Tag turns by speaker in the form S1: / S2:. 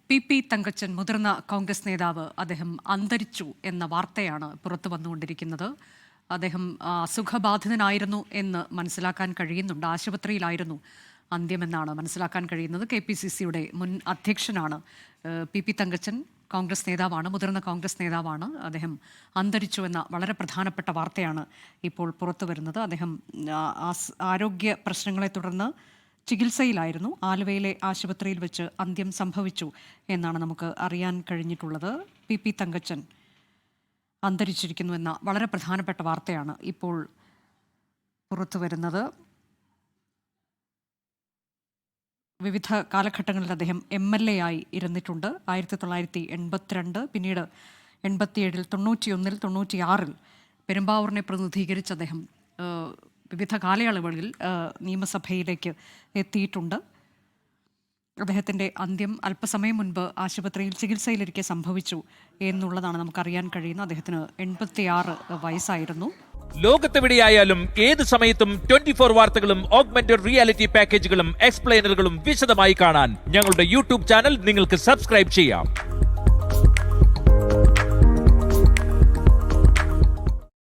S1: P Thankachan മുതിർന്ന കോൺഗ്രസ് നേതാവ് അദ്ദേഹം അന്തരിച്ചു എന്ന വാർത്തയാണ് പുറത്തു വന്നുകൊണ്ടിരിക്കുന്നത്. അദ്ദേഹം അസുഖബാധിതനായിരുന്നു എന്ന് മനസ്സിലാക്കാൻ കഴിയുന്നുണ്ട്. ആശുപത്രിയിലായിരുന്നു അന്ത്യമെന്നാണ് മനസ്സിലാക്കാൻ കഴിയുന്നത്. KPCCയുടെ മുൻ അധ്യക്ഷനാണ് പി തങ്കച്ചൻ. കോൺഗ്രസ് നേതാവാണ്, മുതിർന്ന കോൺഗ്രസ് നേതാവാണ്. അദ്ദേഹം അന്തരിച്ചു എന്ന വളരെ പ്രധാനപ്പെട്ട വാർത്തയാണ് ഇപ്പോൾ പുറത്തു വരുന്നത്. അദ്ദേഹം ആരോഗ്യ പ്രശ്നങ്ങളെ തുടർന്ന് ചികിത്സയിലായിരുന്നു. ആലുവയിലെ ആശുപത്രിയിൽ വെച്ച് അന്ത്യം സംഭവിച്ചു എന്നാണ് നമുക്ക് അറിയാൻ കഴിഞ്ഞിട്ടുള്ളത്. പി തങ്കച്ചൻ അന്തരിച്ചിരിക്കുന്നു എന്ന വളരെ പ്രധാനപ്പെട്ട വാർത്തയാണ് ഇപ്പോൾ പുറത്തു വരുന്നത്. വിവിധ കാലഘട്ടങ്ങളിൽ അദ്ദേഹം MLA ആയി ഇരുന്നിട്ടുണ്ട്. 1982, പിന്നീട് 87, 91, 96 പെരുമ്പാവൂരിനെ പ്രതിനിധീകരിച്ച് അദ്ദേഹം വിവിധ കാലയളവുകളിൽ നിയമസഭയിലേക്ക് എത്തിയിട്ടുണ്ട്. അദ്ദേഹത്തിൻ്റെ അന്ത്യം അല്പസമയം മുൻപ് ആശുപത്രിയിൽ ചികിത്സയിലിരിക്കെ സംഭവിച്ചു എന്നുള്ളതാണ് നമുക്കറിയാൻ കഴിയുന്നത്. അദ്ദേഹത്തിന് 86 വയസ്സായിരുന്നു.
S2: ലോകത്തെവിടെയായാലും ഏത് സമയത്തും 24 വാർത്തകളും ഓഗ്മെന്റഡ് റിയാലിറ്റി പാക്കേജുകളും എക്സ്പ്ലെയിനറുകളും വിശദമായി കാണാൻ ഞങ്ങളുടെ YouTube ചാനൽ നിങ്ങൾക്ക് സബ്സ്ക്രൈബ് ചെയ്യാം.